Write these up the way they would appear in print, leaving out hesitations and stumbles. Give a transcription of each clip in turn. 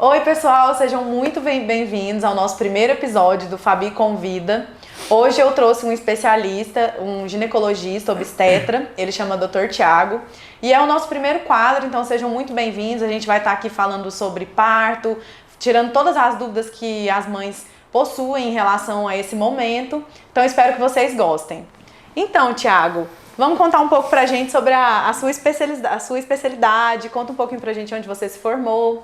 Oi, pessoal, sejam muito bem-vindos ao nosso primeiro episódio do Fabi Convida. Hoje eu trouxe um especialista, um ginecologista, obstetra, ele chama Dr. Thiago, e é o nosso primeiro quadro, então sejam muito bem-vindos. A gente vai estar aqui falando sobre parto, tirando todas as dúvidas que as mães possuem em relação a esse momento, então espero que vocês gostem. Então, Thiago, vamos contar um pouco pra gente sobre a sua especialidade, conta um pouquinho pra gente onde você se formou.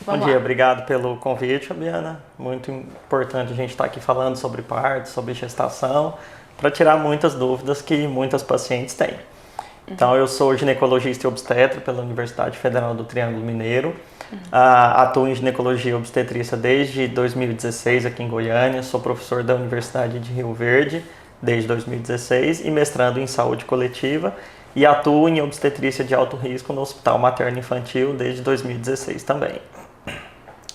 Bom dia, obrigado pelo convite, Fabiana. Muito importante a gente estar aqui falando sobre parto, sobre gestação, para tirar muitas dúvidas que muitas pacientes têm. Então, eu sou ginecologista e obstetra pela Universidade Federal do Triângulo Mineiro. Atuo em ginecologia e obstetrícia desde 2016 aqui em Goiânia. Sou professor da Universidade de Rio Verde desde 2016 e mestrando em saúde coletiva. E atuo em obstetrícia de alto risco no Hospital Materno Infantil desde 2016 também.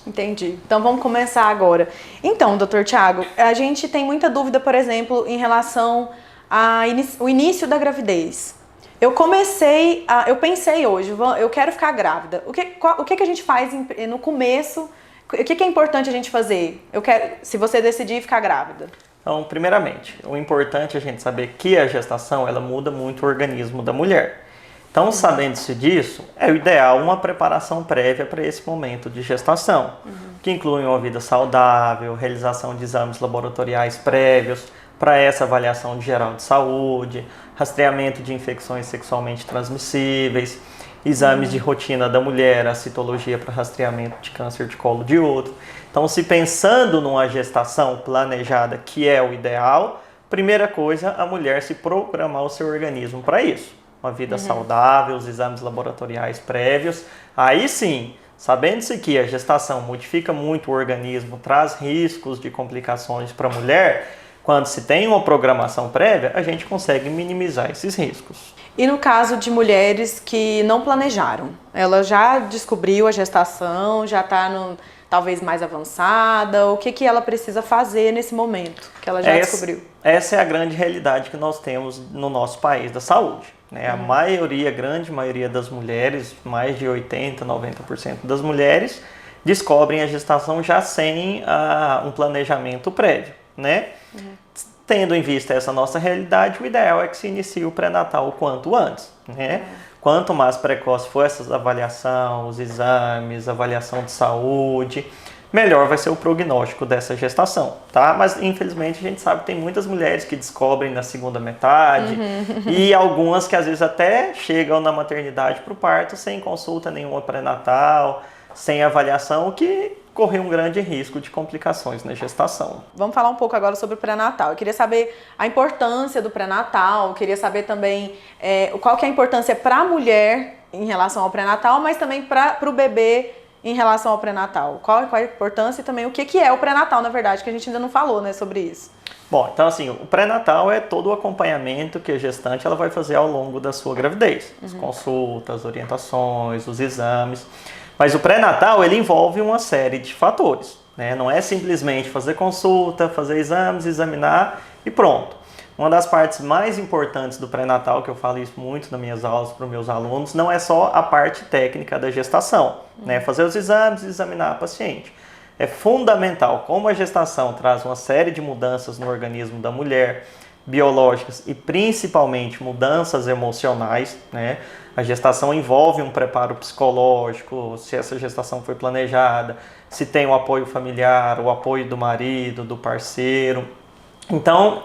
Entendi. Então vamos começar agora. Então, Dr. Thiago, a gente tem muita dúvida, por exemplo, em relação ao início da gravidez. Eu pensei hoje, eu quero ficar grávida. O que a gente faz no começo? O que é importante a gente fazer? Se você decidir ficar grávida. Então, primeiramente, o importante é a gente saber que a gestação ela muda muito o organismo da mulher. Então, sabendo-se disso, é o ideal uma preparação prévia para esse momento de gestação, que inclui uma vida saudável, realização de exames laboratoriais prévios para essa avaliação geral de saúde, rastreamento de infecções sexualmente transmissíveis, exames de rotina da mulher, a citologia para rastreamento de câncer de colo de útero. Então, se pensando numa gestação planejada, que é o ideal, primeira coisa, a mulher se programar o seu organismo para isso. Uma vida saudável, os exames laboratoriais prévios. Aí sim, sabendo-se que a gestação modifica muito o organismo, traz riscos de complicações para a mulher, quando se tem uma programação prévia, a gente consegue minimizar esses riscos. E no caso de mulheres que não planejaram, ela já descobriu a gestação, já está talvez mais avançada, o que ela precisa fazer nesse momento que ela já descobriu? Essa é a grande realidade que nós temos no nosso país da saúde. A grande maioria das mulheres, mais de 80%, 90% das mulheres, descobrem a gestação já sem um planejamento prévio, né? Tendo em vista essa nossa realidade, o ideal é que se inicie o pré-natal o quanto antes, né? Quanto mais precoce for essa avaliação, os exames, avaliação de saúde, melhor vai ser o prognóstico dessa gestação, tá? Mas, infelizmente, a gente sabe que tem muitas mulheres que descobrem na segunda metade e algumas que, às vezes, até chegam na maternidade para o parto sem consulta nenhuma pré-natal, sem avaliação, o que corre um grande risco de complicações na gestação. Vamos falar um pouco agora sobre o pré-natal. Eu queria saber a importância do pré-natal, queria saber também qual que é a importância para a mulher em relação ao pré-natal, mas também para o bebê em relação ao pré-natal. Qual é a importância e também o que é o pré-natal, na verdade, que a gente ainda não falou, né, sobre isso. Bom, então assim, o pré-natal é todo o acompanhamento que a gestante ela vai fazer ao longo da sua gravidez. As consultas, orientações, os exames. Mas o pré-natal, ele envolve uma série de fatores, né? Não é simplesmente fazer consulta, fazer exames, examinar e pronto. Uma das partes mais importantes do pré-natal, que eu falo isso muito nas minhas aulas para os meus alunos, não é só a parte técnica da gestação, né? Fazer os exames e examinar a paciente. É fundamental, como a gestação traz uma série de mudanças no organismo da mulher, biológicas e principalmente mudanças emocionais, né? A gestação envolve um preparo psicológico, se essa gestação foi planejada, se tem o apoio familiar, o apoio do marido, do parceiro. Então,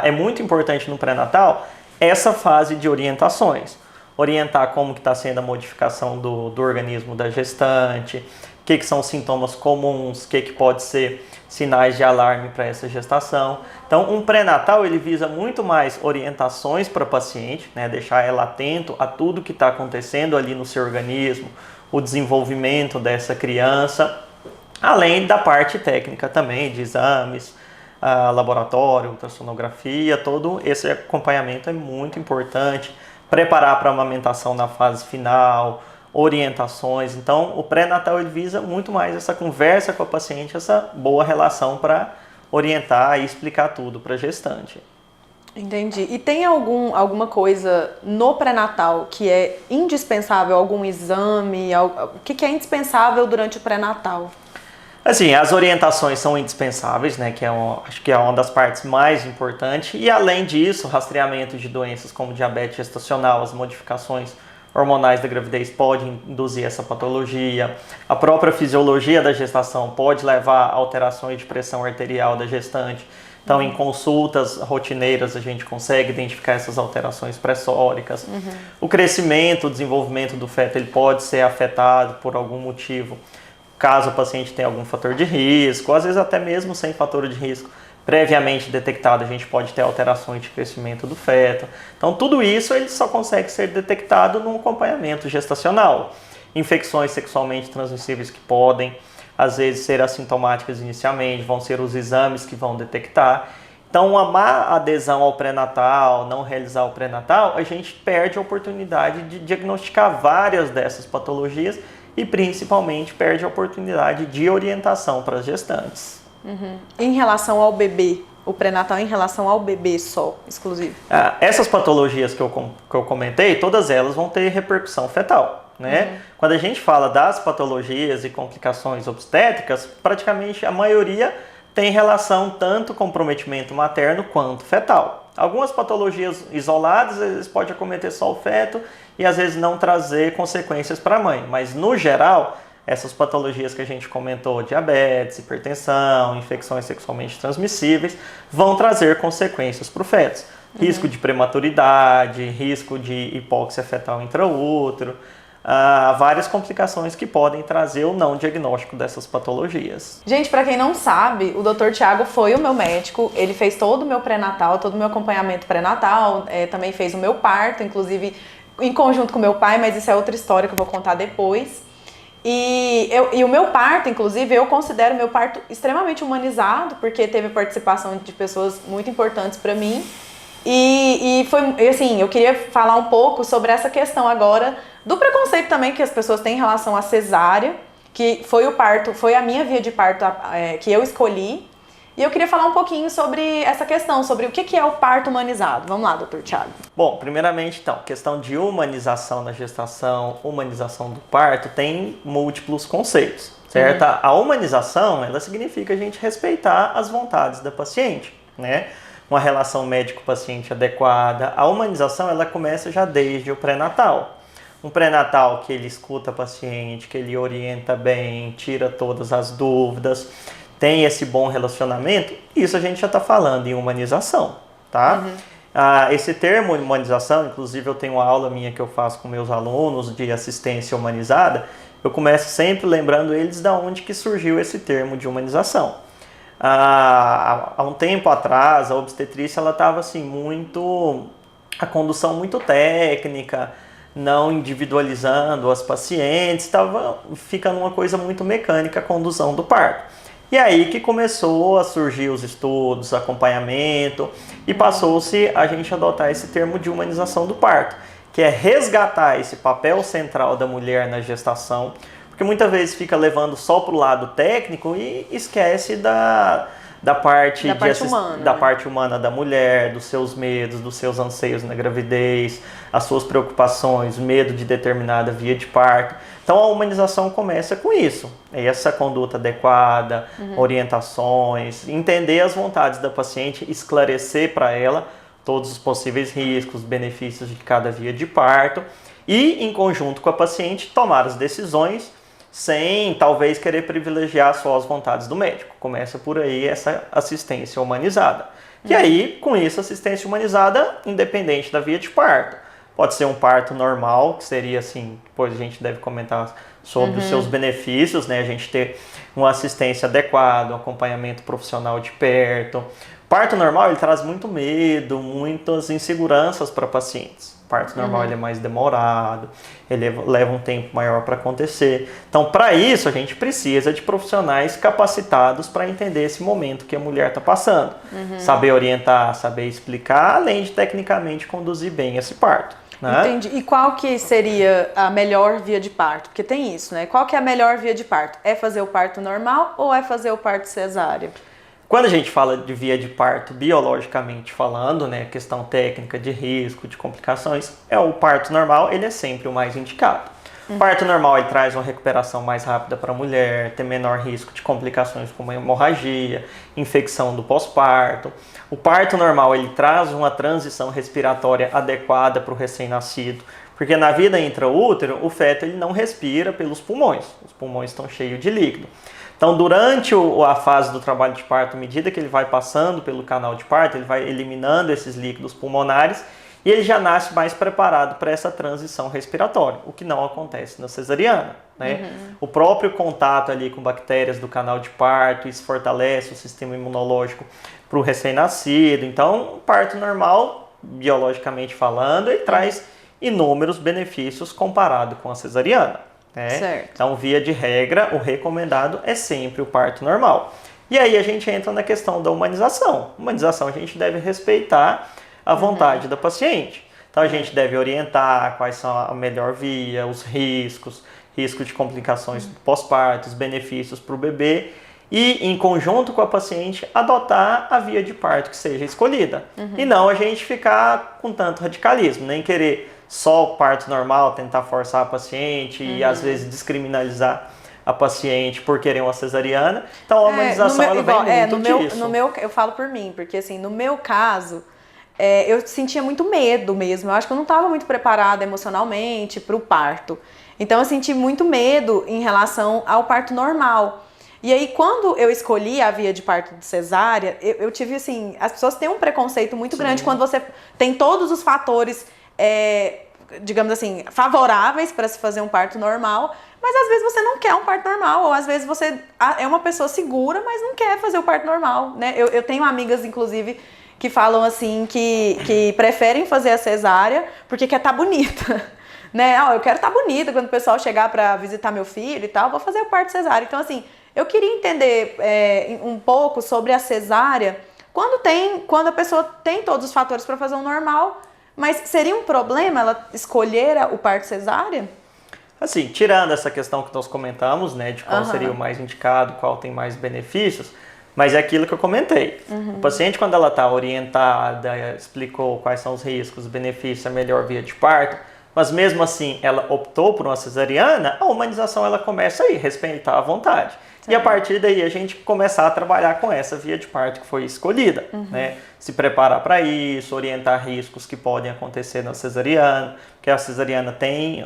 é muito importante no pré-natal essa fase de orientações. Orientar como que está sendo a modificação do organismo da gestante, o que são sintomas comuns, o que pode ser sinais de alarme para essa gestação. Então, um pré-natal ele visa muito mais orientações para a paciente, né? Deixar ela atento a tudo que está acontecendo ali no seu organismo, o desenvolvimento dessa criança, além da parte técnica também, de exames, laboratório, ultrassonografia, todo esse acompanhamento é muito importante. Preparar para a amamentação na fase final, orientações. Então, o pré-natal ele visa muito mais essa conversa com a paciente, essa boa relação para orientar e explicar tudo para a gestante. Entendi. E tem alguma coisa no pré-natal que é indispensável, algum exame, o que é indispensável durante o pré-natal? Assim, as orientações são indispensáveis, né, acho que é uma das partes mais importantes, e além disso, o rastreamento de doenças como diabetes gestacional, as modificações hormonais da gravidez podem induzir essa patologia, a própria fisiologia da gestação pode levar a alterações de pressão arterial da gestante. Então, em consultas rotineiras, a gente consegue identificar essas alterações pressóricas. O crescimento, o desenvolvimento do feto, ele pode ser afetado por algum motivo, caso o paciente tenha algum fator de risco, às vezes até mesmo sem fator de risco previamente detectado, a gente pode ter alterações de crescimento do feto. Então, tudo isso ele só consegue ser detectado no acompanhamento gestacional. Infecções sexualmente transmissíveis que podem às vezes ser assintomáticas inicialmente, vão ser os exames que vão detectar. Então, uma má adesão ao pré-natal, não realizar o pré-natal, a gente perde a oportunidade de diagnosticar várias dessas patologias e principalmente perde a oportunidade de orientação para as gestantes. Em relação ao bebê, o pré-natal em relação ao bebê só, exclusivo? Essas patologias que eu comentei, todas elas vão ter repercussão fetal. Né? Quando a gente fala das patologias e complicações obstétricas, praticamente a maioria tem relação tanto com comprometimento materno quanto fetal. Algumas patologias isoladas, às vezes pode acometer só o feto e às vezes não trazer consequências para a mãe, mas no geral, essas patologias que a gente comentou, diabetes, hipertensão, infecções sexualmente transmissíveis, vão trazer consequências para o feto. Risco de prematuridade, risco de hipóxia fetal intraútero, várias complicações que podem trazer o não diagnóstico dessas patologias. Gente, para quem não sabe, o Dr. Thiago foi o meu médico, ele fez todo o meu pré-natal, todo o meu acompanhamento pré-natal, também fez o meu parto, inclusive em conjunto com meu pai, mas isso é outra história que eu vou contar depois. E o meu parto, inclusive, eu considero o meu parto extremamente humanizado, porque teve participação de pessoas muito importantes para mim. E foi assim, eu queria falar um pouco sobre essa questão agora do preconceito também que as pessoas têm em relação à cesárea, que foi a minha via de parto que eu escolhi. E eu queria falar um pouquinho sobre essa questão, sobre o que é o parto humanizado. Vamos lá, doutor Thiago. Bom, primeiramente, então, questão de humanização na gestação, humanização do parto, tem múltiplos conceitos, certo? A humanização, ela significa a gente respeitar as vontades da paciente, né? Uma relação médico-paciente adequada. A humanização, ela começa já desde o pré-natal. Um pré-natal que ele escuta a paciente, que ele orienta bem, tira todas as dúvidas, tem esse bom relacionamento, isso a gente já está falando em humanização, tá? Esse termo humanização, inclusive eu tenho uma aula minha que eu faço com meus alunos de assistência humanizada, eu começo sempre lembrando eles de onde que surgiu esse termo de humanização. Há um tempo atrás, a obstetrícia ela estava assim, a condução muito técnica, não individualizando as pacientes, estava ficando uma coisa muito mecânica a condução do parto. E aí que começou a surgir os estudos, acompanhamento, e passou-se a gente adotar esse termo de humanização do parto, que é resgatar esse papel central da mulher na gestação, porque muitas vezes fica levando só para o lado técnico e esquece da parte humana, da né? parte humana da mulher, dos seus medos, dos seus anseios na gravidez, as suas preocupações, medo de determinada via de parto. Então a humanização começa com isso, essa conduta adequada, orientações, entender as vontades da paciente, esclarecer para ela todos os possíveis riscos, benefícios de cada via de parto e, em conjunto com a paciente, tomar as decisões sem talvez querer privilegiar só as vontades do médico. Começa por aí essa assistência humanizada. E aí, com isso, assistência humanizada independente da via de parto. Pode ser um parto normal, que seria assim, depois a gente deve comentar sobre os seus benefícios, né? A gente ter uma assistência adequada, um acompanhamento profissional de perto. Parto normal, ele traz muito medo, muitas inseguranças para pacientes. Parto normal ele é mais demorado, ele leva um tempo maior para acontecer. Então, para isso, a gente precisa de profissionais capacitados para entender esse momento que a mulher está passando. Saber orientar, saber explicar, além de tecnicamente conduzir bem esse parto. Né? Entendi. E qual que seria a melhor via de parto? Porque tem isso, né? Qual que é a melhor via de parto? É fazer o parto normal ou é fazer o parto cesárea? Quando a gente fala de via de parto biologicamente falando, né, questão técnica de risco, de complicações, o parto normal, ele é sempre o mais indicado. O parto normal ele traz uma recuperação mais rápida para a mulher, tem menor risco de complicações como hemorragia, infecção do pós-parto. O parto normal ele traz uma transição respiratória adequada para o recém-nascido, porque na vida intraútero o feto ele não respira pelos pulmões, os pulmões estão cheios de líquido. Então, durante a fase do trabalho de parto, à medida que ele vai passando pelo canal de parto, ele vai eliminando esses líquidos pulmonares e ele já nasce mais preparado para essa transição respiratória, o que não acontece na cesariana, né? O próprio contato ali com bactérias do canal de parto, isso fortalece o sistema imunológico para o recém-nascido. Então, o parto normal, biologicamente falando, ele traz inúmeros benefícios comparado com a cesariana. Certo. Então, via de regra, o recomendado é sempre o parto normal. E aí a gente entra na questão da humanização. Humanização a gente deve respeitar a vontade da paciente. Então, a gente deve orientar quais são a melhor via, os riscos, risco de complicações do pós-parto, os benefícios para o bebê e, em conjunto com a paciente, adotar a via de parto que seja escolhida. E não a gente ficar com tanto radicalismo, nem querer só o parto normal, tentar forçar a paciente e às vezes descriminalizar a paciente por querer uma cesariana. Então a humanização ela vem muito disso. Eu falo por mim, porque assim, no meu caso, eu sentia muito medo mesmo. Eu acho que eu não estava muito preparada emocionalmente para o parto. Então eu senti muito medo em relação ao parto normal. E aí, quando eu escolhi a via de parto de cesárea, eu tive assim, as pessoas têm um preconceito muito grande quando você tem todos os fatores digamos assim, favoráveis para se fazer um parto normal, mas às vezes você não quer um parto normal, ou às vezes você é uma pessoa segura, mas não quer fazer o parto normal, né? Eu tenho amigas, inclusive, que falam assim, que preferem fazer a cesárea porque quer estar bonita, né? Eu quero estar bonita quando o pessoal chegar para visitar meu filho e tal, vou fazer o parto cesárea. Então, assim, eu queria entender um pouco sobre a cesárea, quando a pessoa tem todos os fatores para fazer um normal. Mas seria um problema ela escolher o parto cesárea? Assim, tirando essa questão que nós comentamos, né, de qual seria o mais indicado, qual tem mais benefícios, mas é aquilo que eu comentei. O paciente, quando ela está orientada, explicou quais são os riscos, os benefícios, a melhor via de parto, mas mesmo assim ela optou por uma cesariana, a humanização ela começa aí, respeitar a vontade. E a partir daí a gente começar a trabalhar com essa via de parto que foi escolhida, né? Se preparar para isso, orientar riscos que podem acontecer na cesariana, porque a cesariana tem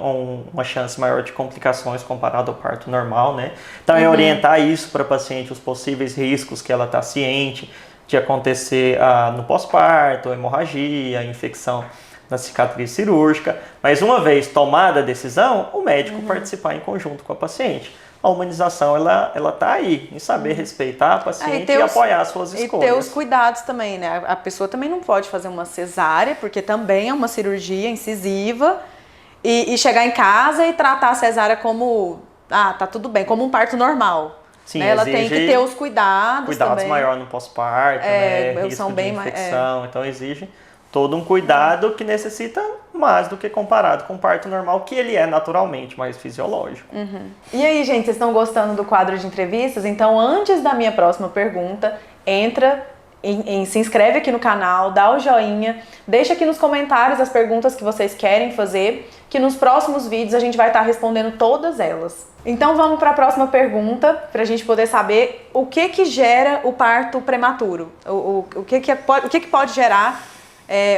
uma chance maior de complicações comparado ao parto normal, né? Então é orientar isso para a paciente, os possíveis riscos que ela está ciente de acontecer no pós-parto, hemorragia, infecção na cicatriz cirúrgica, mas uma vez tomada a decisão, o médico participar em conjunto com a paciente. A humanização, ela tá aí, em saber respeitar a paciente e apoiar as suas escolhas. E ter os cuidados também, né? A pessoa também não pode fazer uma cesárea, porque também é uma cirurgia incisiva, e chegar em casa e tratar a cesárea como, tá tudo bem, como um parto normal. Sim, né? Ela tem que ter os cuidados também. maior no pós-parto, né? Risco de infecção, então exige todo um cuidado que necessita mais do que comparado com o parto normal, que ele é naturalmente mais fisiológico. E aí, gente, vocês estão gostando do quadro de entrevistas? Então, antes da minha próxima pergunta, se inscreve aqui no canal, dá o joinha, deixa aqui nos comentários as perguntas que vocês querem fazer, que nos próximos vídeos a gente vai estar respondendo todas elas. Então vamos para a próxima pergunta, para a gente poder saber o que gera o parto prematuro, o que pode gerar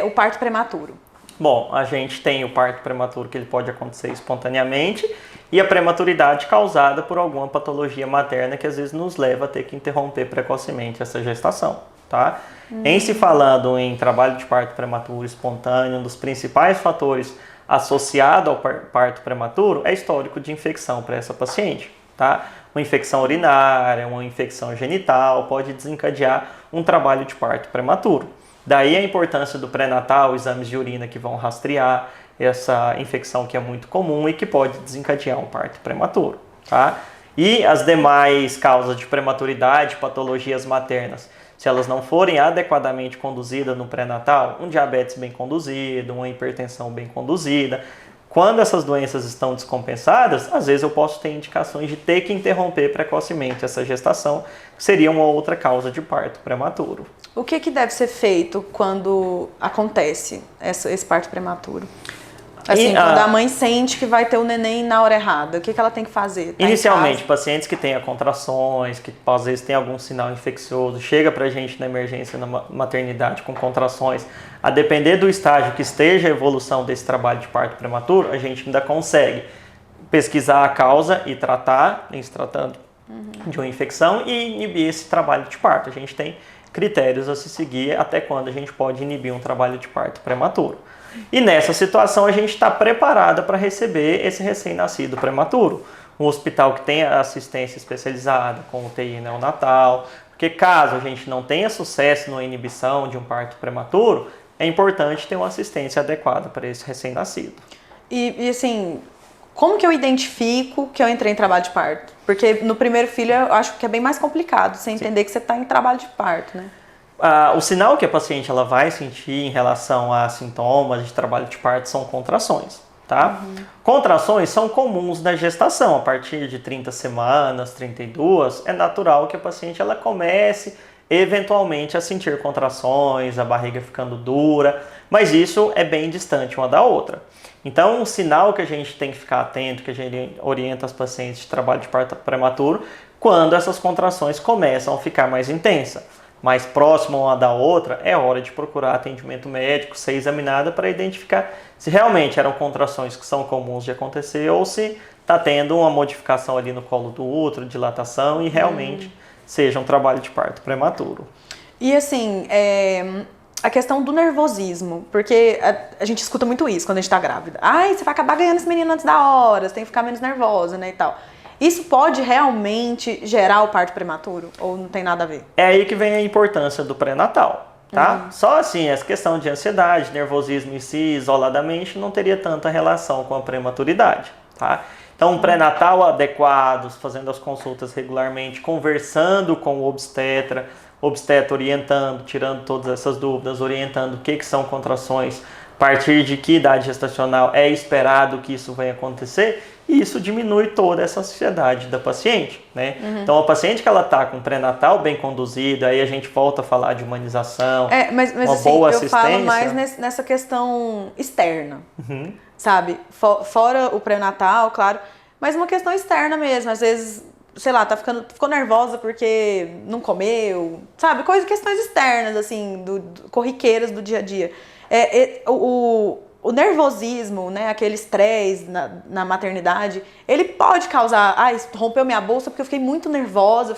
o parto prematuro. Bom, a gente tem o parto prematuro que ele pode acontecer espontaneamente e a prematuridade causada por alguma patologia materna que às vezes nos leva a ter que interromper precocemente essa gestação, tá? Em se falando em trabalho de parto prematuro espontâneo, um dos principais fatores associado ao parto prematuro é histórico de infecção para essa paciente, tá? Uma infecção urinária, uma infecção genital pode desencadear um trabalho de parto prematuro. Daí a importância do pré-natal, exames de urina que vão rastrear essa infecção que é muito comum e que pode desencadear um parto prematuro, tá? E as demais causas de prematuridade, patologias maternas, se elas não forem adequadamente conduzidas no pré-natal, um diabetes bem conduzido, uma hipertensão bem conduzida, Quando essas doenças estão descompensadas, às vezes eu posso ter indicações de ter que interromper precocemente essa gestação, que seria uma outra causa de parto prematuro. O que deve ser feito quando acontece esse parto prematuro? Assim, quando a mãe sente que vai ter o neném na hora errada, o que ela tem que fazer? Tá inicialmente, pacientes que tenham contrações, que às vezes tem algum sinal infeccioso, chega pra gente na emergência, na maternidade com contrações, a depender do estágio que esteja a evolução desse trabalho de parto prematuro, a gente ainda consegue pesquisar a causa e tratar, em se tratando de uma infecção, e inibir esse trabalho de parto. A gente tem critérios a se seguir até quando a gente pode inibir um trabalho de parto prematuro. E nessa situação a gente está preparada para receber esse recém-nascido prematuro. Um hospital que tenha assistência especializada com UTI neonatal, porque caso a gente não tenha sucesso na inibição de um parto prematuro, é importante ter uma assistência adequada para esse recém-nascido. E assim, como que eu identifico que eu entrei em trabalho de parto? Porque no primeiro filho eu acho que é bem mais complicado, você entender que você está em trabalho de parto, né? O sinal que a paciente ela vai sentir em relação a sintomas de trabalho de parto são contrações, tá? Contrações são comuns na gestação, a partir de 30 semanas, 32, é natural que a paciente ela comece eventualmente a sentir contrações, a barriga ficando dura, mas isso é bem distante uma da outra. Então, um sinal que a gente tem que ficar atento, que a gente orienta as pacientes de trabalho de parto prematuro, quando essas contrações começam a ficar mais intensas. Mais próxima uma da outra, é hora de procurar atendimento médico, ser examinada para identificar se realmente eram contrações que são comuns de acontecer ou se está tendo uma modificação ali no colo do útero, dilatação e realmente seja um trabalho de parto prematuro. E assim, a questão do nervosismo, porque a gente escuta muito isso quando a gente está grávida. Ai, você vai acabar ganhando esse menino antes da hora, você tem que ficar menos nervosa, né, e tal. Isso pode realmente gerar o parto prematuro? Ou não tem nada a ver? É aí que vem a importância do pré-natal, tá? Só assim, essa questão de ansiedade, nervosismo em si, isoladamente, não teria tanta relação com a prematuridade, tá? Então, um pré-natal adequado, fazendo as consultas regularmente, conversando com o obstetra orientando, tirando todas essas dúvidas, orientando o que são contrações, a partir de que idade gestacional é esperado que isso venha acontecer, e isso diminui toda essa ansiedade da paciente, né? Então, a paciente que ela está com pré-natal bem conduzido, aí a gente volta a falar de humanização, mas uma assim, boa eu assistência. falo mais nessa questão externa, sabe? Fora o pré-natal, claro, mas uma questão externa mesmo, às vezes, sei lá, ficou nervosa porque não comeu, sabe? Questões externas, assim, corriqueiras do dia a dia. O nervosismo, né, aquele estresse na maternidade, ele pode causar, rompeu minha bolsa porque eu fiquei muito nervosa,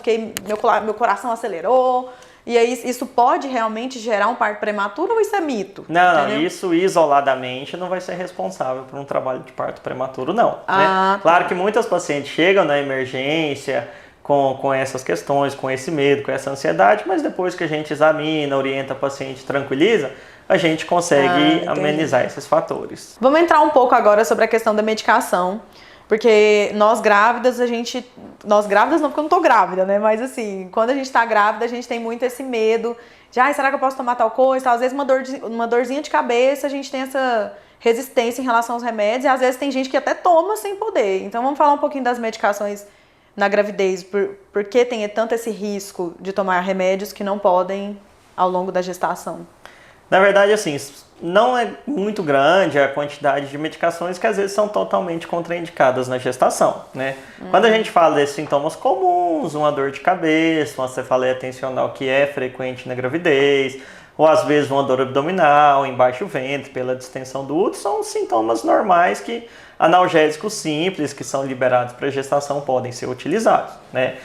meu coração acelerou, e aí isso pode realmente gerar um parto prematuro ou isso é mito? Não, isso isoladamente não vai ser responsável por um trabalho de parto prematuro, não. Né? Claro que muitas pacientes chegam na emergência com essas questões, com esse medo, com essa ansiedade, mas depois que a gente examina, orienta a paciente, tranquiliza, a gente consegue amenizar esses fatores. Vamos entrar um pouco agora sobre a questão da medicação, porque nós grávidas não, porque eu não tô grávida, né? Mas assim, quando a gente tá grávida, a gente tem muito esse medo de, será que eu posso tomar tal coisa? Às vezes uma dorzinha de cabeça, a gente tem essa resistência em relação aos remédios, e às vezes tem gente que até toma sem poder. Então vamos falar um pouquinho das medicações na gravidez, por que tem tanto esse risco de tomar remédios que não podem ao longo da gestação? Na verdade, assim, não é muito grande a quantidade de medicações que às vezes são totalmente contraindicadas na gestação, né? Quando a gente fala desses sintomas comuns, uma dor de cabeça, uma cefaleia tensional que é frequente na gravidez, ou às vezes uma dor abdominal, embaixo do ventre, pela distensão do útero, são sintomas normais que analgésicos simples que são liberados para a gestação podem ser utilizados, né?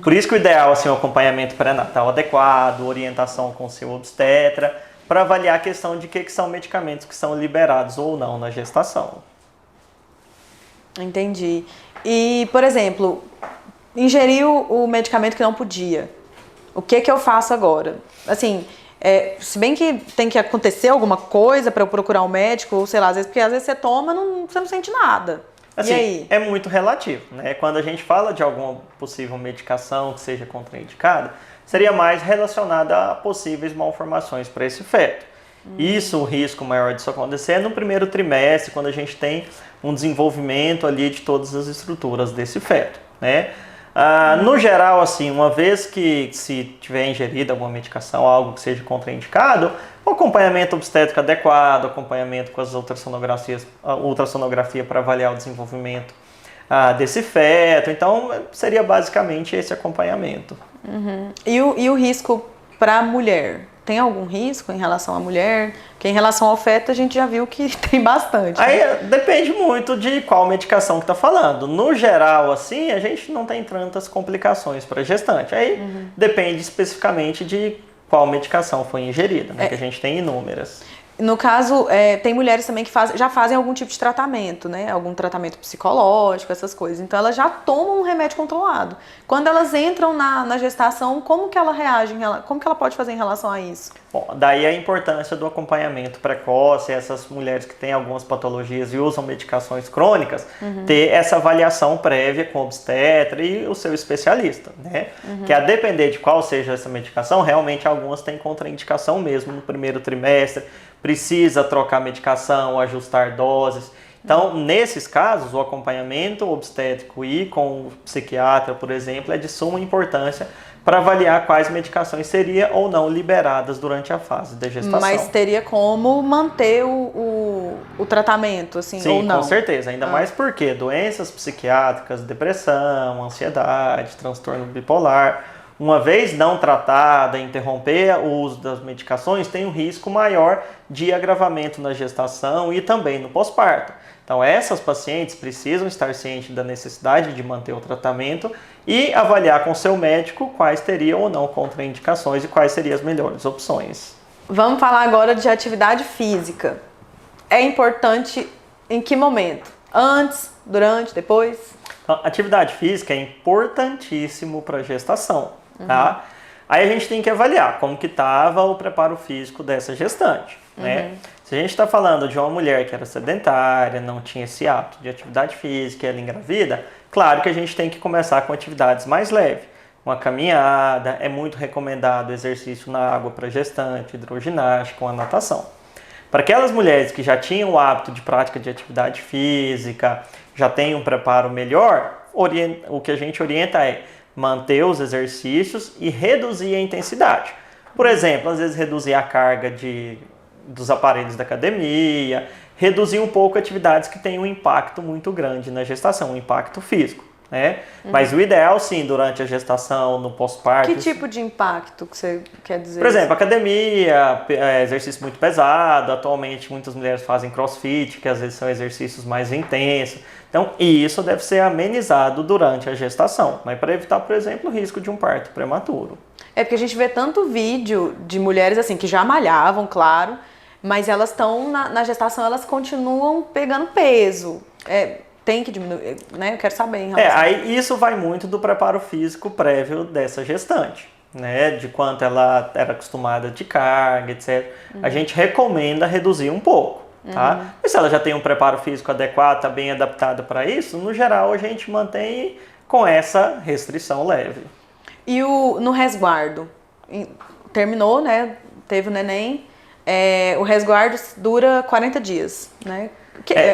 Por isso que o ideal assim, é um acompanhamento pré-natal adequado, orientação com o seu obstetra, para avaliar a questão de que são medicamentos que são liberados ou não na gestação. Entendi. E, por exemplo, ingeriu o medicamento que não podia. O que eu faço agora? Assim, se bem que tem que acontecer alguma coisa para eu procurar um médico, ou sei lá, porque às vezes você toma, você não sente nada. Assim, e aí? É muito relativo, né? Quando a gente fala de alguma possível medicação que seja contraindicada, seria mais relacionada a possíveis malformações para esse feto. Isso, o risco maior disso acontecer é no primeiro trimestre, quando a gente tem um desenvolvimento ali de todas as estruturas desse feto, né? No geral, assim, uma vez que se tiver ingerido alguma medicação, algo que seja contraindicado, o acompanhamento obstétrico adequado, acompanhamento com as ultrassonografia para avaliar o desenvolvimento desse feto. Então, seria basicamente esse acompanhamento. E o risco para a mulher? Tem algum risco em relação à mulher? Porque em relação ao feto a gente já viu que tem bastante. Né? Aí depende muito de qual medicação que está falando. No geral, assim, a gente não tem tantas complicações para gestante. Aí depende especificamente de qual medicação foi ingerida, né? Que a gente tem inúmeras. No caso, tem mulheres também que já fazem algum tipo de tratamento, né? Algum tratamento psicológico, essas coisas. Então, elas já tomam um remédio controlado. Quando elas entram na gestação, como que ela reage? Como que ela pode fazer em relação a isso? Bom, daí a importância do acompanhamento precoce, essas mulheres que têm algumas patologias e usam medicações crônicas, ter essa avaliação prévia com o obstetra e o seu especialista, né? Que a depender de qual seja essa medicação, realmente algumas têm contraindicação mesmo no primeiro trimestre, precisa trocar medicação, ajustar doses. Então, nesses casos, o acompanhamento obstétrico e com o psiquiatra, por exemplo, é de suma importância para avaliar quais medicações seriam ou não liberadas durante a fase da gestação. Mas teria como manter o tratamento, assim, Sim, ou não? com certeza. Ainda mais porque doenças psiquiátricas, depressão, ansiedade, transtorno bipolar, uma vez não tratada, interromper o uso das medicações, tem um risco maior de agravamento na gestação e também no pós-parto. Então, essas pacientes precisam estar cientes da necessidade de manter o tratamento e avaliar com seu médico quais teriam ou não contraindicações e quais seriam as melhores opções. Vamos falar agora de atividade física. É importante em que momento? Antes, durante, depois? Então, atividade física é importantíssimo para a gestação, tá? Aí a gente tem que avaliar como que estava o preparo físico dessa gestante, né? Se a gente está falando de uma mulher que era sedentária, não tinha esse hábito de atividade física, ela engravida, claro que a gente tem que começar com atividades mais leves. Uma caminhada, é muito recomendado exercício na água para gestante, hidroginástica, uma natação. Para aquelas mulheres que já tinham o hábito de prática de atividade física, já têm um preparo melhor, o que a gente orienta é manter os exercícios e reduzir a intensidade. Por exemplo, às vezes reduzir a carga dos aparelhos da academia, reduzir um pouco atividades que têm um impacto muito grande na gestação, um impacto físico, né? Mas o ideal, sim, durante a gestação, no pós-parto... Que tipo de impacto que você quer dizer? Por exemplo, academia, exercício muito pesado, atualmente muitas mulheres fazem crossfit, que às vezes são exercícios mais intensos. Então, isso deve ser amenizado durante a gestação, mas para evitar, por exemplo, o risco de um parto prematuro. É porque a gente vê tanto vídeo de mulheres assim que já malhavam, claro, mas elas estão na gestação, elas continuam pegando peso. Tem que diminuir, né? Eu quero saber em relação. Aí isso vai muito do preparo físico prévio dessa gestante, né? De quanto ela era acostumada de carga, etc. A gente recomenda reduzir um pouco, tá? Mas se ela já tem um preparo físico adequado, está bem adaptada para isso, no geral a gente mantém com essa restrição leve. E no resguardo? Terminou, né? Teve o neném. O resguardo dura 40 dias, né?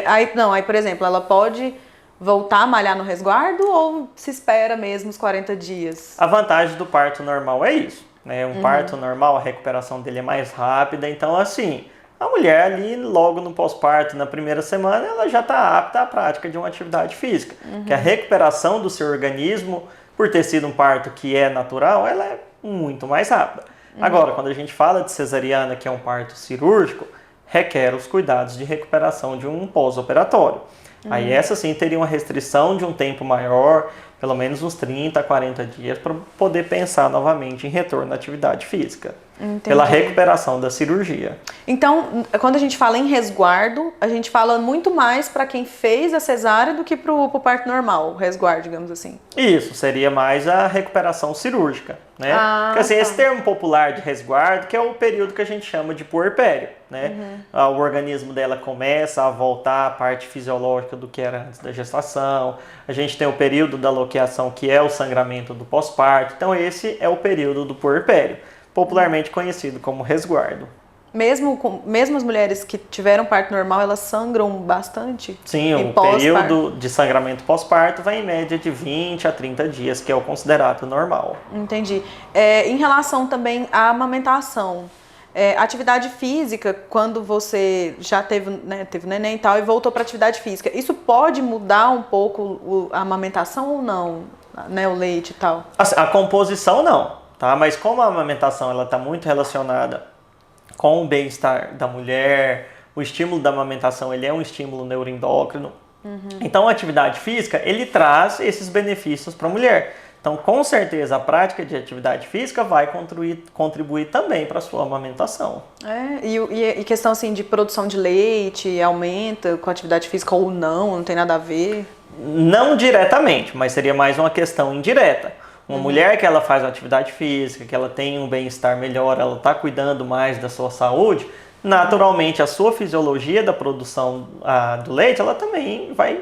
Aí, por exemplo, ela pode voltar a malhar no resguardo ou se espera mesmo os 40 dias? A vantagem do parto normal é isso, né? Um parto normal, a recuperação dele é mais rápida, então assim, a mulher ali logo no pós-parto, na primeira semana, ela já está apta à prática de uma atividade física. Que a recuperação do seu organismo, por ter sido um parto que é natural, ela é muito mais rápida. Agora, quando a gente fala de cesariana, que é um parto cirúrgico, requer os cuidados de recuperação de um pós-operatório. Aí essa sim teria uma restrição de um tempo maior, pelo menos uns 30 a 40 dias, para poder pensar novamente em retorno à atividade física. Entendi. Pela recuperação da cirurgia. Então, quando a gente fala em resguardo, a gente fala muito mais para quem fez a cesárea do que para o parto normal, o resguardo, digamos assim. Isso, seria mais a recuperação cirúrgica, né? Porque assim, esse termo popular de resguardo, que é o período que a gente chama de puerpério, né? O organismo dela começa a voltar à parte fisiológica do que era antes da gestação. A gente tem o período da loqueação, que é o sangramento do pós-parto. Então esse é o período do puerpério, popularmente conhecido como resguardo. Mesmo as mulheres que tiveram parto normal, elas sangram bastante? Sim, o período de sangramento pós-parto vai em média de 20 a 30 dias, que é o considerado normal. Entendi. Em relação também à amamentação, atividade física, quando você já teve, né, teve neném e tal, e voltou para atividade física, isso pode mudar um pouco a amamentação ou não? Né, o leite e tal? A composição não, tá? Mas como a amamentação ela está muito relacionada com o bem-estar da mulher, o estímulo da amamentação ele é um estímulo neuroendócrino. Então a atividade física ele traz esses benefícios para a mulher. Então com certeza a prática de atividade física vai contribuir também para a sua amamentação. E questão assim de produção de leite aumenta com a atividade física ou não tem nada a ver? Não diretamente, mas seria mais uma questão indireta. Uma mulher que ela faz uma atividade física, que ela tem um bem-estar melhor, ela está cuidando mais da sua saúde, naturalmente a sua fisiologia da produção do leite, ela também vai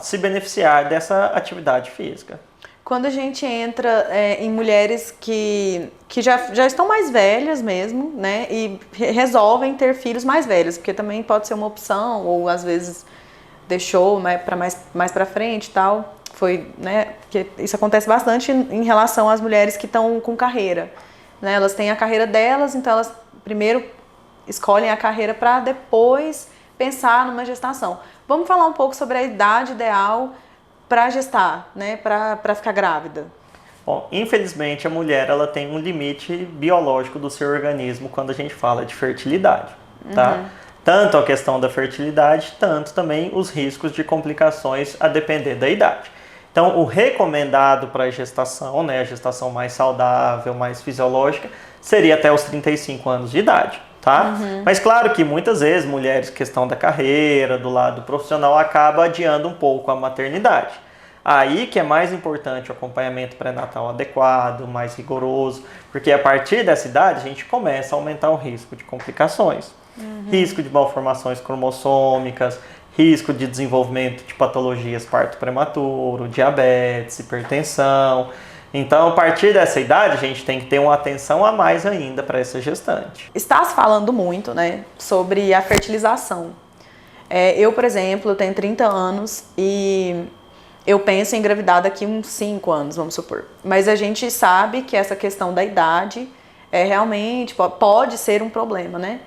se beneficiar dessa atividade física. Quando a gente entra em mulheres que já estão mais velhas mesmo, né, e resolvem ter filhos mais velhos, porque também pode ser uma opção, ou às vezes deixou, né, para mais para frente e tal. Foi, né, que isso acontece bastante em relação às mulheres que estão com carreira, né? Elas têm a carreira delas, então elas primeiro escolhem a carreira para depois pensar numa gestação. Vamos falar um pouco sobre a idade ideal para gestar, né, para ficar grávida. Bom, infelizmente a mulher ela tem um limite biológico do seu organismo quando a gente fala de fertilidade, tá? Tanto a questão da fertilidade, tanto também os riscos de complicações a depender da idade. Então, o recomendado para a gestação, né, a gestação mais saudável, mais fisiológica, seria até os 35 anos de idade, tá? Mas claro que muitas vezes mulheres, questão da carreira, do lado profissional, acaba adiando um pouco a maternidade. Aí que é mais importante o acompanhamento pré-natal adequado, mais rigoroso, porque a partir dessa idade a gente começa a aumentar o risco de complicações. Risco de malformações cromossômicas, risco de desenvolvimento de patologias parto prematuro, diabetes, hipertensão. Então, a partir dessa idade, a gente tem que ter uma atenção a mais ainda para essa gestante. Está se falando muito, né, sobre a fertilização. Eu, por exemplo, tenho 30 anos e eu penso em engravidar daqui uns 5 anos, vamos supor. Mas a gente sabe que essa questão da idade realmente pode ser um problema, né?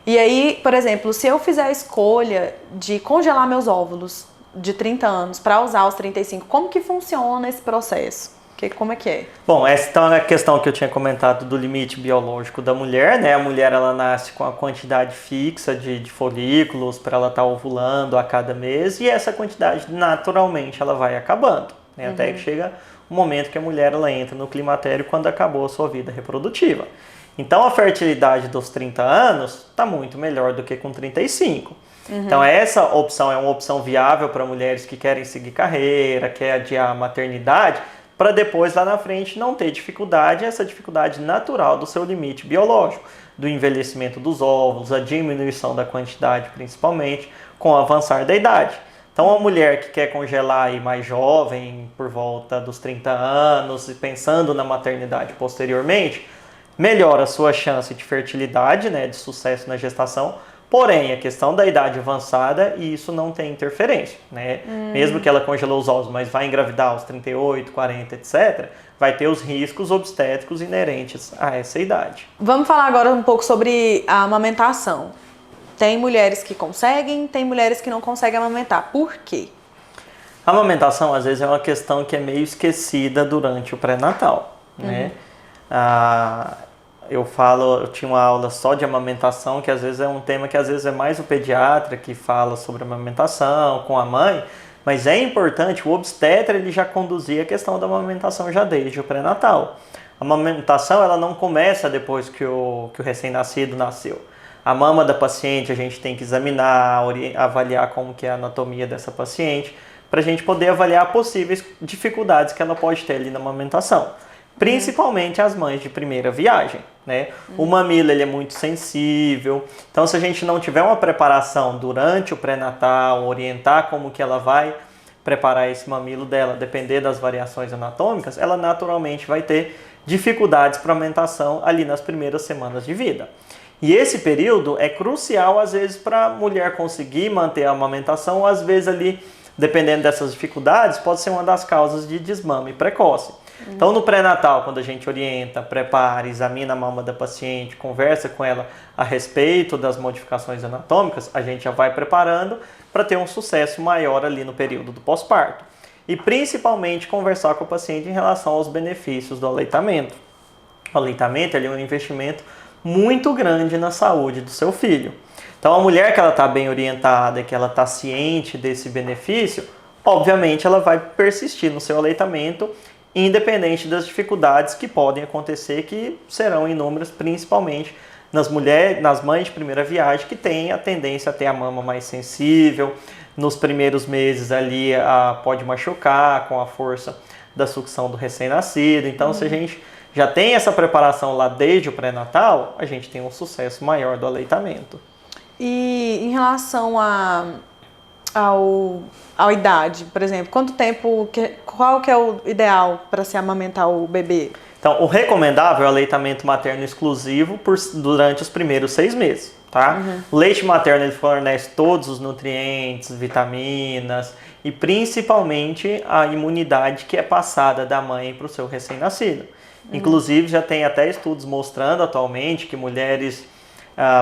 E aí, por exemplo, se eu fizer a escolha de congelar meus óvulos de 30 anos para usar os 35, como que funciona esse processo? Como é que é? Bom, essa então é a questão que eu tinha comentado do limite biológico da mulher, né? A mulher ela nasce com a quantidade fixa de folículos para ela estar ovulando a cada mês e essa quantidade naturalmente ela vai acabando, né? Até que chega o momento que a mulher ela entra no climatério quando acabou a sua vida reprodutiva. Então a fertilidade dos 30 anos está muito melhor do que com 35. Então essa opção é uma opção viável para mulheres que querem seguir carreira, quer adiar a maternidade, para depois lá na frente não ter dificuldade, essa dificuldade natural do seu limite biológico, do envelhecimento dos óvulos, a diminuição da quantidade principalmente, com o avançar da idade. Então a mulher que quer congelar aí mais jovem, por volta dos 30 anos, e pensando na maternidade posteriormente, melhora a sua chance de fertilidade, né, de sucesso na gestação, porém a questão da idade avançada, e isso não tem interferência, né? Mesmo que ela congelou os óvulos, mas vai engravidar aos 38, 40, etc., vai ter os riscos obstétricos inerentes a essa idade. Vamos falar agora um pouco sobre a amamentação. Tem mulheres que conseguem, tem mulheres que não conseguem amamentar. Por quê? A amamentação, às vezes, é uma questão que é meio esquecida durante o pré-natal, né? Eu tinha uma aula só de amamentação, que às vezes é um tema que às vezes é mais o pediatra que fala sobre amamentação com a mãe, mas é importante, o obstetra ele já conduzia a questão da amamentação já desde o pré-natal. A amamentação ela não começa depois que o recém-nascido nasceu. A mama da paciente a gente tem que examinar, avaliar como que é a anatomia dessa paciente, para a gente poder avaliar possíveis dificuldades que ela pode ter ali na amamentação. Principalmente as mães de primeira viagem, né? O mamilo ele é muito sensível, então se a gente não tiver uma preparação durante o pré-natal, orientar como que ela vai preparar esse mamilo dela, depender das variações anatômicas, ela naturalmente vai ter dificuldades para amamentação ali nas primeiras semanas de vida. E esse período é crucial, às vezes, para a mulher conseguir manter a amamentação, ou às vezes ali, dependendo dessas dificuldades, pode ser uma das causas de desmame precoce. Então, no pré-natal, quando a gente orienta, prepara, examina a mama da paciente, conversa com ela a respeito das modificações anatômicas, a gente já vai preparando para ter um sucesso maior ali no período do pós-parto. E principalmente conversar com o paciente em relação aos benefícios do aleitamento. O aleitamento é um investimento muito grande na saúde do seu filho. Então, a mulher que ela está bem orientada, que ela está ciente desse benefício, obviamente ela vai persistir no seu aleitamento, independente das dificuldades que podem acontecer, que serão inúmeras, principalmente nas mulheres, nas mães de primeira viagem, que têm a tendência a ter a mama mais sensível. Nos primeiros meses ali pode machucar com a força da sucção do recém-nascido. Então, se a gente já tem essa preparação lá desde o pré-natal, a gente tem um sucesso maior do aleitamento. E em relação à idade, por exemplo, quanto tempo, qual que é o ideal para se amamentar o bebê? Então, o recomendável é o aleitamento materno exclusivo durante os primeiros 6 meses, tá? O leite materno ele fornece todos os nutrientes, vitaminas e principalmente a imunidade que é passada da mãe para o seu recém-nascido. Inclusive, já tem até estudos mostrando atualmente que mulheres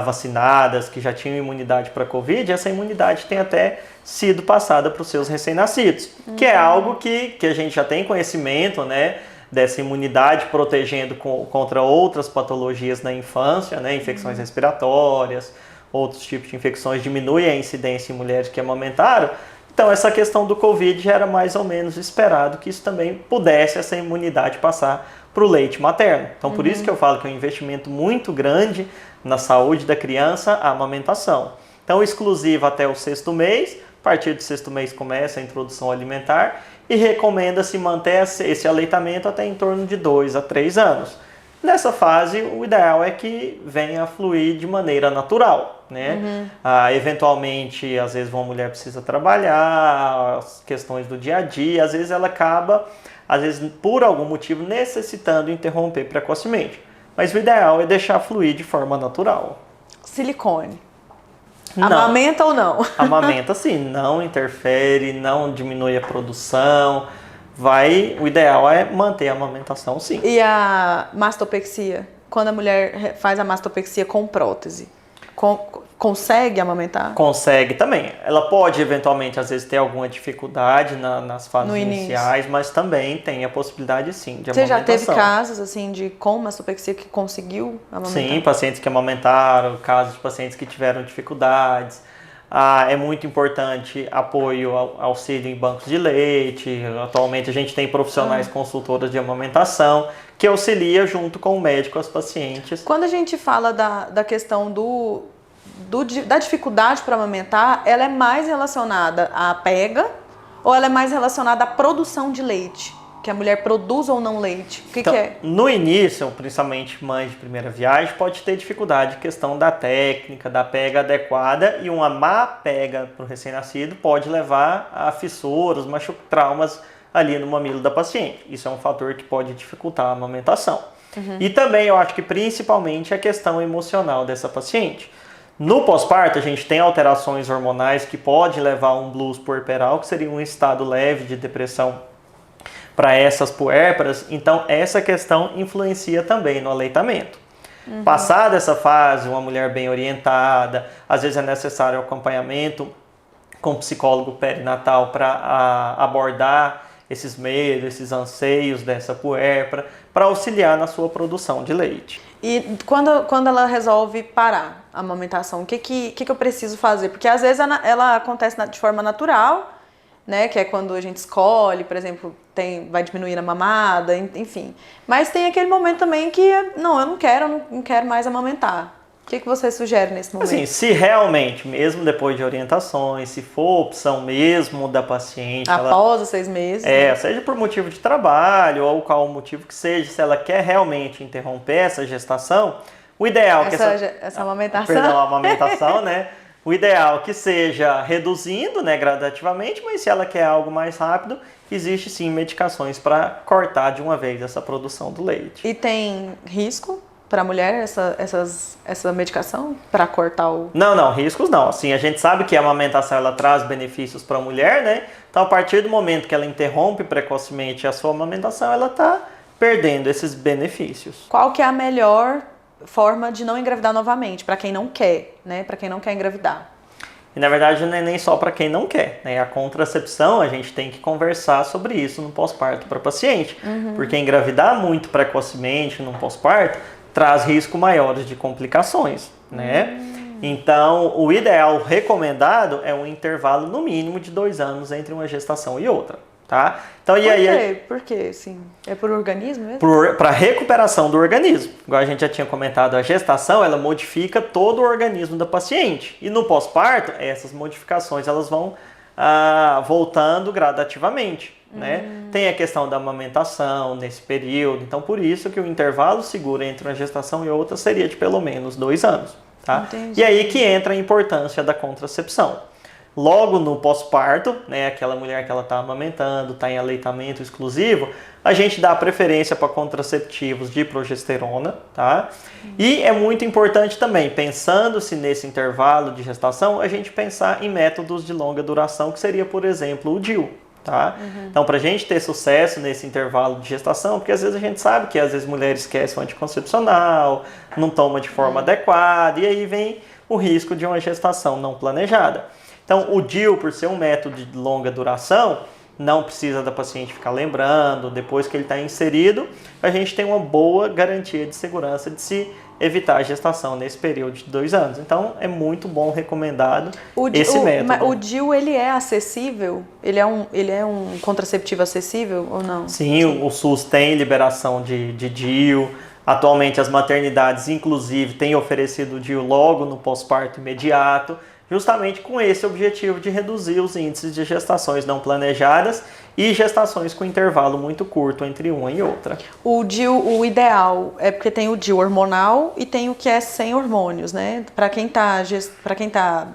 vacinadas, que já tinham imunidade para a Covid, essa imunidade tem até sido passada para os seus recém-nascidos, que é algo que a gente já tem conhecimento, né, dessa imunidade protegendo contra outras patologias na infância, né, infecções respiratórias, outros tipos de infecções, diminui a incidência em mulheres que amamentaram. Então, essa questão do Covid já era mais ou menos esperado que isso também pudesse, essa imunidade, passar para o leite materno. Então, por isso que eu falo que é um investimento muito grande na saúde da criança, a amamentação. Então, exclusivo até o 6º mês, a partir do 6º mês começa a introdução alimentar e recomenda-se manter esse aleitamento até em torno de 2 a 3 anos. Nessa fase, o ideal é que venha a fluir de maneira natural, né? Eventualmente, às vezes uma mulher precisa trabalhar, as questões do dia a dia, às vezes ela acaba, às vezes por algum motivo, necessitando interromper precocemente. Mas o ideal é deixar fluir de forma natural. Silicone. Não. Amamenta ou não? Amamenta sim, não interfere, não diminui a produção. O ideal é manter a amamentação sim. E a mastopexia? Quando a mulher faz a mastopexia com prótese, consegue amamentar? Consegue também. Ela pode eventualmente, às vezes, ter alguma dificuldade nas fases iniciais, mas também tem a possibilidade sim de amamentação. Você já teve casos assim com mastopexia que conseguiu amamentar? Sim, pacientes que amamentaram, casos de pacientes que tiveram dificuldades. É muito importante apoio, auxílio em bancos de leite. Atualmente a gente tem profissionais consultoras de amamentação que auxilia junto com o médico as pacientes. Quando a gente fala da questão da dificuldade para amamentar, ela é mais relacionada à pega ou ela é mais relacionada à produção de leite? Que a mulher produz ou não leite? O que é? No início, principalmente mães de primeira viagem, pode ter dificuldade em questão da técnica, da pega adequada, e uma má pega para o recém-nascido pode levar a fissuras, traumas ali no mamilo da paciente. Isso é um fator que pode dificultar a amamentação. E também eu acho que principalmente a questão emocional dessa paciente. No pós-parto, a gente tem alterações hormonais que podem levar a um blues puerperal, que seria um estado leve de depressão para essas puérperas, então essa questão influencia também no aleitamento. Passada essa fase, uma mulher bem orientada, às vezes é necessário acompanhamento com psicólogo perinatal para abordar esses medos, esses anseios dessa puérpera, para auxiliar na sua produção de leite. E quando ela resolve parar a amamentação, o que eu preciso fazer? Porque às vezes ela acontece de forma natural, né, que é quando a gente escolhe, por exemplo, vai diminuir a mamada, enfim. Mas tem aquele momento também que, eu não quero mais amamentar. O que você sugere nesse momento? Assim, se realmente, mesmo depois de orientações, se for opção mesmo da paciente... Após os 6 meses? Seja por motivo de trabalho ou qual motivo que seja, se ela quer realmente interromper essa gestação, o ideal... Essa amamentação? Perdão, a amamentação, né? O ideal que seja reduzindo, né, gradativamente, mas se ela quer algo mais rápido, existe sim medicações para cortar de uma vez essa produção do leite. E tem risco para a mulher essa medicação para cortar o... Não, riscos não. Assim, a gente sabe que a amamentação ela traz benefícios para a mulher, né? Então, a partir do momento que ela interrompe precocemente a sua amamentação, ela está perdendo esses benefícios. Qual que é a melhor forma de não engravidar novamente, para quem não quer, né? Para quem não quer engravidar? E na verdade não é nem só para quem não quer, né? A contracepção, a gente tem que conversar sobre isso no pós-parto para paciente, porque engravidar muito precocemente no pós-parto traz risco maiores de complicações, né? Então, o ideal recomendado é um intervalo no mínimo de 2 anos entre uma gestação e outra, tá? Então, Por quê? Por quê? Sim. É por organismo mesmo? Para recuperação do organismo. Igual a gente já tinha comentado, a gestação, ela modifica todo o organismo da paciente. E no pós-parto, essas modificações, elas vão voltando gradativamente, né? Tem a questão da amamentação nesse período. Então, por isso que o intervalo seguro entre uma gestação e outra seria de pelo menos 2 anos, tá? Entendi. E aí que entra a importância da contracepção. Logo no pós-parto, né, aquela mulher que ela está amamentando, está em aleitamento exclusivo, a gente dá preferência para contraceptivos de progesterona, tá? E é muito importante também, pensando-se nesse intervalo de gestação, a gente pensar em métodos de longa duração, que seria, por exemplo, o DIU, tá? Então, para a gente ter sucesso nesse intervalo de gestação, porque às vezes a gente sabe que às vezes mulheres esquecem o anticoncepcional, não toma de forma adequada, e aí vem o risco de uma gestação não planejada. Então, o DIU, por ser um método de longa duração, não precisa da paciente ficar lembrando, depois que ele está inserido, a gente tem uma boa garantia de segurança de se evitar a gestação nesse período de 2 anos. Então, é muito bom, recomendado esse método. O DIU, ele é acessível? Ele é um contraceptivo acessível ou não? Sim, o SUS tem liberação de DIU. Atualmente, as maternidades, inclusive, têm oferecido o DIU logo no pós-parto imediato, justamente com esse objetivo de reduzir os índices de gestações não planejadas e gestações com intervalo muito curto entre uma e outra. O DIU, o ideal, é porque tem o DIU hormonal e tem o que é sem hormônios, né? Para quem tá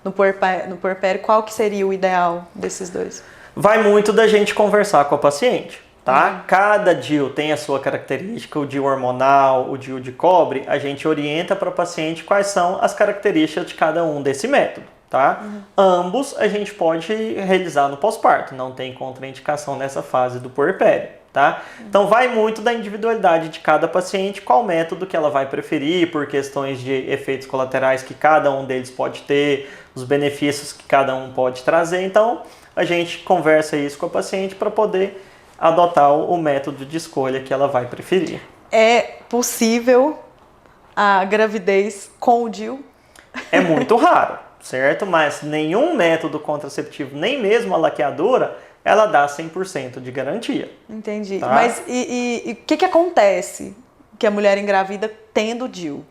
no puerpério, qual que seria o ideal desses dois? Vai muito da gente conversar com a paciente, tá? Cada DIU tem a sua característica, o DIU hormonal, o DIU de cobre, a gente orienta para o paciente quais são as características de cada um desse método, tá? Ambos a gente pode realizar no pós-parto, não tem contraindicação nessa fase do puerpério, tá? Então vai muito da individualidade de cada paciente, qual método que ela vai preferir, por questões de efeitos colaterais que cada um deles pode ter, os benefícios que cada um pode trazer. Então a gente conversa isso com a paciente para poder adotar o método de escolha que ela vai preferir. É possível a gravidez com o DIU? É muito raro, certo? Mas nenhum método contraceptivo, nem mesmo a laqueadura, ela dá 100% de garantia. Entendi. Tá? Mas e o que acontece que a mulher engravida tendo o DIU?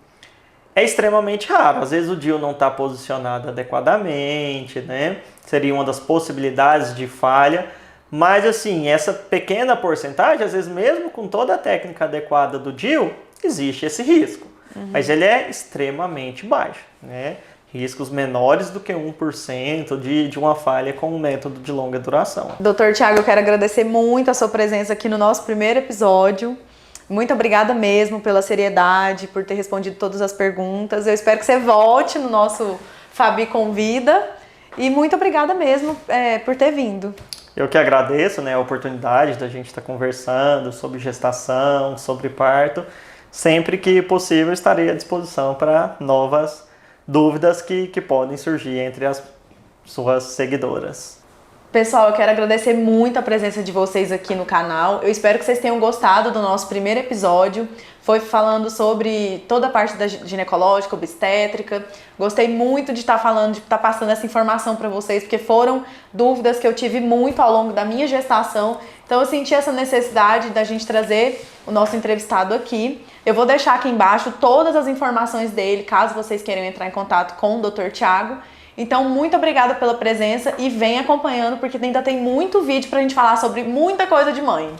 É extremamente raro. Às vezes o DIU não está posicionado adequadamente, né? Seria uma das possibilidades de falha. Mas assim, essa pequena porcentagem, às vezes mesmo com toda a técnica adequada do DIU, existe esse risco. Mas ele é extremamente baixo, né? Riscos menores do que 1% de uma falha com um método de longa duração. Dr. Thiago, eu quero agradecer muito a sua presença aqui no nosso primeiro episódio. Muito obrigada mesmo pela seriedade, por ter respondido todas as perguntas. Eu espero que você volte no nosso Fabi Convida. E muito obrigada mesmo por ter vindo. Eu que agradeço, né, a oportunidade da gente estar conversando sobre gestação, sobre parto. Sempre que possível estarei à disposição para novas dúvidas que podem surgir entre as suas seguidoras. Pessoal, eu quero agradecer muito a presença de vocês aqui no canal. Eu espero que vocês tenham gostado do nosso primeiro episódio. Foi falando sobre toda a parte da ginecológica, obstétrica. Gostei muito de estar falando, de estar passando essa informação para vocês, porque foram dúvidas que eu tive muito ao longo da minha gestação. Então eu senti essa necessidade da gente trazer o nosso entrevistado aqui. Eu vou deixar aqui embaixo todas as informações dele, caso vocês queiram entrar em contato com o Dr. Thiago. Então, muito obrigada pela presença e vem acompanhando, porque ainda tem muito vídeo pra gente falar sobre muita coisa de mãe.